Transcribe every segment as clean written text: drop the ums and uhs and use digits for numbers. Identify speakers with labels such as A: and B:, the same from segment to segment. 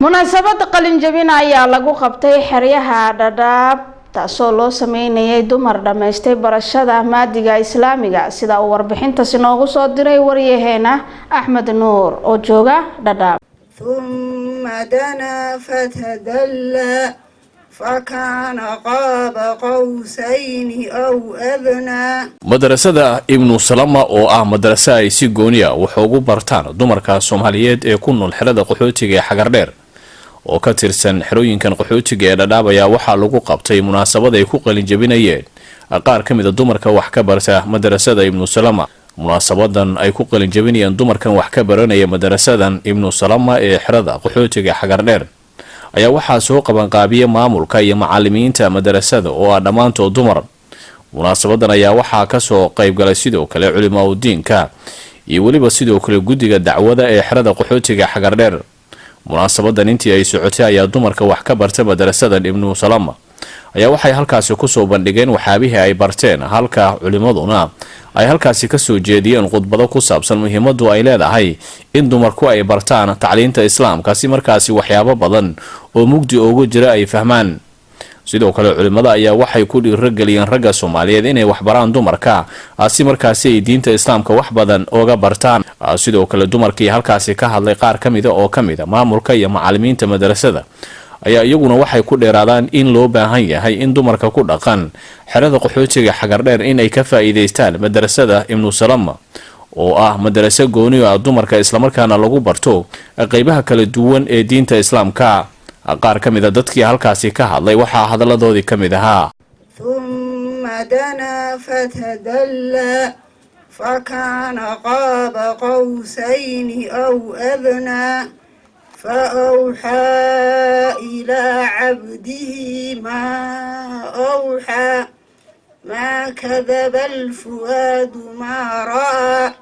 A: munaasabada qalin jabin ayaa lagu qabtay xeryaha Dadaab taasoo loo sameeyay dumar dhameystay barashada maadiga islaamiga sida uu warbixintaasi noogu soo diray wariyaheena Axmed Nuur oo jooga Dadaab.
B: thumma dana fatadalla فكان قاب قوسين أو أدنى.
C: madrasada ibnu salama oo ah madrasa ay si gooni ah wax ugu bartaan dumarka Soomaaliyeed ee ku nool xerada qaxootiga ee Xagardheer oo ka tirsan xerooyinkan qaxootiga ee Dadaab ayaa waxa lagu qabtay munaasabad ay ku qalin jabinayeen qaar ka mid ah dumarka wax ka barta madrasada ibnu salama. munaasabadan ay ku qalin jabinayeen dumarkan wax ka baranaya madrasadan ibnu salama ee xerada qaxootiga Xagardheer ayaa waxaa soo qaban qaabiyay maamulka iyo macallimiinta madrasada oo ah dhamaantood dumar. munaasabadan ayaa waxaa ka soo qayb galay sidoo kale culimada diinka iyo waliba sidoo kale guddiga dacwada ee xerada qaxootiga Xagardheer. munaasabadan intii ay socotay ayaa dumarka wax ka barta madrasadan ibnu salama ayaa waxay halkaasi ku soo bandhigeen waxaabihii ay barteen, halka culimaduna ay halkaasi ka soo jeediyeen khudbado ku saabsan muhiimadu ay leedahay in dumarku ay bartaan tacliinta islaamka si markaasi waxyaabo badan oo mugdi ugu jira ay fahmaan. sidoo kale culimada ayaa waxay ku dhiirigeliyeen ragga Soomaaliyeed inay wax baraan dumarka si markaasi ay diinta islaamka wax badan uga bartaan. sidoo kale dumarkii halkaasi ka hadlay qaar kamid ah maamulka iyo macallimiinta madrasada ayaa iyaguna waxay ku dheeraadaan in loo baahan yahay in dumarka ku dhaqan xerada qaxootiga Xagardheer in ay ka faa'iideystaan madrasada ibnu salama oo ah madrasa gooni ah dumarka isla markaana lagu barto qaybaha kala duwan ee diinta islaamka. qaar kamid ah dadkii halkaasi ka hadlay waxaa hadaladoodii kamid ahaa
B: thumma dana fatadalla fakana qaba qawsayn aw adna فأوحى إلى عبده ما أوحى ما كذب الفؤاد ما رأى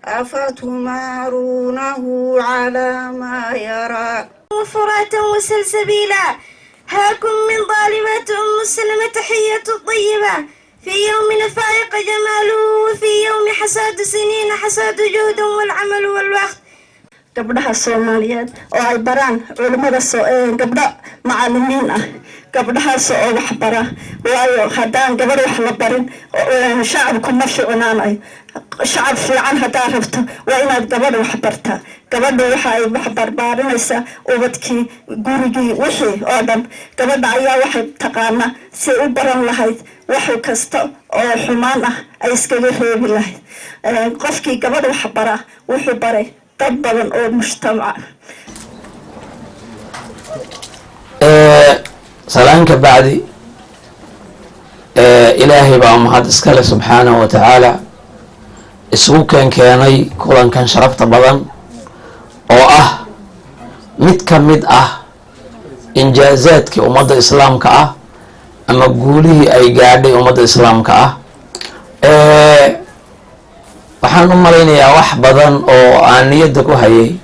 B: أفتمارونه على ما يرى
D: فرات وسلسبيلا هاكم من ظالمات أم سلمة تحية الطيبة في يوم فائق جماله وفي يوم حساد سنين حساد جهد والعمل والوقت.
E: gabdhaha Soomaaliyeed oo ay baraan culimada gabdha macallimiin ah gabdhahaas oo wax bara waayo hadaan gabar wax la barin shacabku ma fiicnaanay. shacab fiican hadaa rabto waa inaad gabar wax bartaa. gabadha waxa ay wax barbaarinaysaa ubadkii gurigii wixii oo dhan. gabadha ayaa waxay taqaana si u baran lahayd wax kasta oo xumaan ah ay iskaga reebi lahayd. qofkii gabadha wax bara wuxuu baray dad badan oo mujtamac.
F: salaanka bacdi ilaahay baa mahad iskale subxaanahu wa tacaala isugu keenay kulankan sharafta badan oo ah mid ka mid ah injaazaadkii ummadda islaamka ah ama guulihii ay gaadhay ummadda islaamka ah. waxaan u malaynayaa wax badan oo aan niyadda ku hayay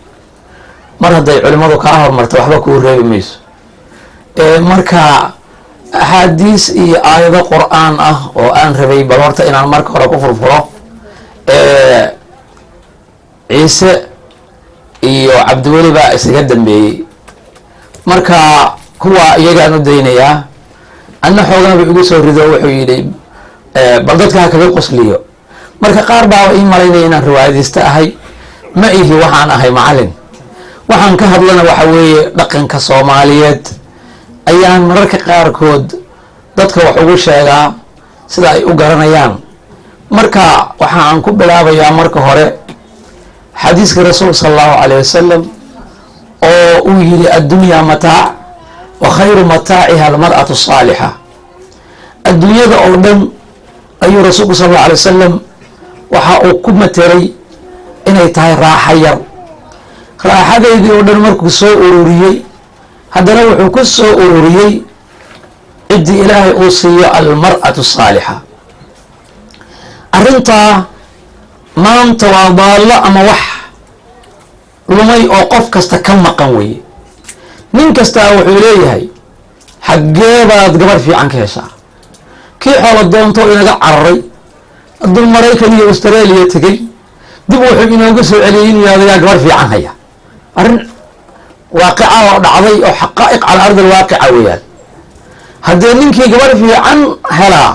F: mar hadday culimadu kaa hormarto waxba kuu reebi mayso. marka axaadiis iyo aayado qur-aan ah oo aan rabay bal horta inaan marka hore ku furfuro ciise iyo cabdiweli baa isaga dambeeyey. marka kuwa iyagaan u daynayaa anna xoogaaba igu soo rido wuxuu yidhi bal dadka ha kaga qosliyo. marka qaar baa ii malaynaya inaan riwaayadista ahay. ma ihi waxaan ahay macallin. waxaan ka hadlana waxa weeye dhaqanka Soomaaliyeed ayaan mararka qaarkood dadka wax ugu sheegaa sida ay u garanayaan. marka waxaan ku bilaabayaa marka hore xadiiska rasuulka sallallahu alayhi wasallam oo uu yiri addunya mataac wa khayru mataa'iha almar'atu as-salihah. adduunyada oo dhan ayuu rasuulku sallallahu alayhi wasallam waxa uu ku materay inay tahay raaxa yar. raaxadeedii oo dhan markuu soo ururiyey haddana wuxuu ku soo ururiyey ciddii ilaahay uu siiyo almar'atu saalixa. arrintaa maanta waa daallo ama wax lumay oo qof kasta ka maqan weye. nin kastaa wuxuu leeyahay xaggee baad gabar fiican ka heshaa. kii xoolo doonto inaga cararay hadduu Maraykan iyo Australia tegay dib wuxuu inooga soo celiyay inuu yahay gabar fiican haya. arrin waaqica oo dhacday oo xaqaa'iq cala ardi alwaaqica weeyaan. haddii ninkii gabadh fiican helaa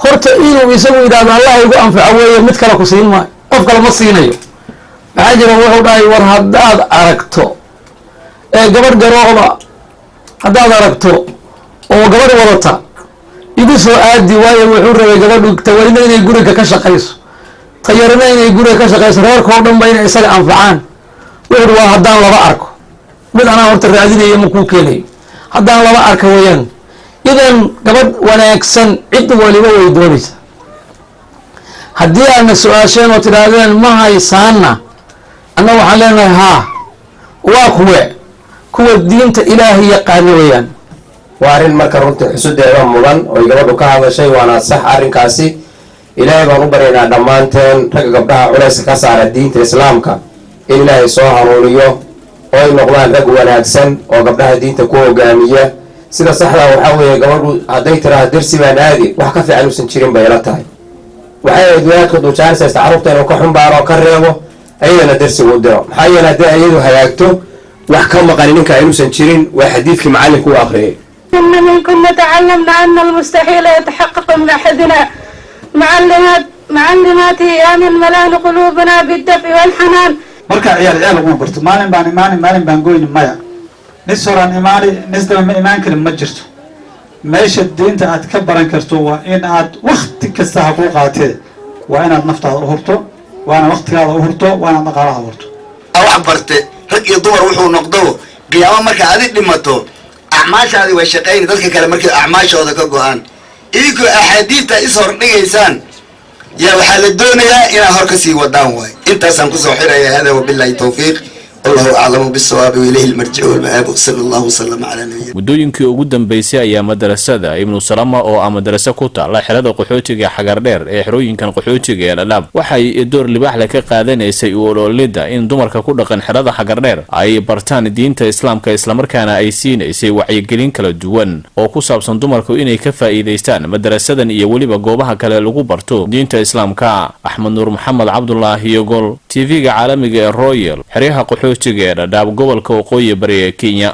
F: horta inuu isagu yidhahdo allah igu anfaco weeye, mid kale ku siin maayo, qof kale ma siinayo. maxaa jira wuxuu dhahay war haddaad aragto gabadh garooba haddaad aragto oo gabadh wadata igu soo aadi, waayo wuxuu rabay gabadhu tawarina inay guriga ka shaqayso, tayarina inay guriga ka shaqayso, reerkao dhan ba inay isaga anfacaan. wuxuu waa haddaan laba arko, mid anaa horta raadinayo ma kuu keenayo, haddaan laba arka weeyaan. idan gabadh wanaagsan cid waliba way doonaysaa. haddii aadna su-aasheen oo tidhaahdeen ma haysaana, anna waxaan leenahay haa, waa kuwa diinta ilaahay yaqaano weeyaan.
G: waa arrin marka runtii xusudeeda mudan oy gabadhu ka hadashay, waana sax arrinkaasi. ilaahay baan u baryaynaa dhammaanteen ragga gabdhaha culayska ka saara diinta islaamka in ilaahay soo hanuuniyo oo ay noqdaan rag wanaagsan oo gabdhaha diinta ku hogaamiya. sida saxdaa waxaa weeye gabadhu hadday tiraahdo dersi baan aadi, wax ka fiican uusan jirin bay ila tahay. waxay ahayd wadaadka duujaanisaysta carruurta inuu ka xumbaaro oo ka reebo, ayadana dersi uu diro. maxaa yeele haddii ayadu hagaagto wax ka maqani ninka inuusan jirin, waa xadiidkii macalinku u akhriyay.
H: إن منكن تعلمنا أن المستحيل يتحقق من أحدنا معلماته آمن ملان قلوبنا بالدفء والحنان.
I: marka ciyaal ugu barto maalin baan goyn maya nis horan imaani nis daba ma imaan karin ma jirto. meesha diinta aad ka baran karto waa in aad waqti kasta ha ku qaatee, waa inaad naftaada u hurto, waana waqtigaada u hurto, waana dhaqaalaha u hurto.
J: wax barte rag iyo dumar wuxuu noqdo qiyaamo marka aad dhimato acmaashaadi way shaqeyn dadka kale markay acmaashooda ka go'aan. idinkoo axaadiista is hor dhigaysaan yaa waxaa la doonayaa inaad hor ka sii wadaan waay. intaasaan kusoo xiraya. hada wabillahi tawfiiq, wallahu aclamu bisawaabi wailayhi almarjicu walmaabu. sala allahu wasalama calaa nabiyina.
C: muddooyinkii ugu dambeysay ayaa madarasada ibnu salama oo ah madarase ku taala xerada qaxootiga xagardheer ee xerooyinkan qaxootiga ee dhadhaab waxay door libaax leh ka qaadanaysay u ololida in dumarka ku dhaqan xerada xagardheer ay bartaan diinta islaamka, islamarkaana ay siinaysay wacyigelin kala duwan oo ku saabsan dumarku inay ka faa'iidaystaan madarasadan iyo weliba goobaha kale lagu barto diinta islaamka. axmed nuur maxamed cabdulaahi yogol, tv-ga caalamiga ee royal, xeryaha qaxootiga ee dhadhaab, gobolka waqooyi bari ee Kenya.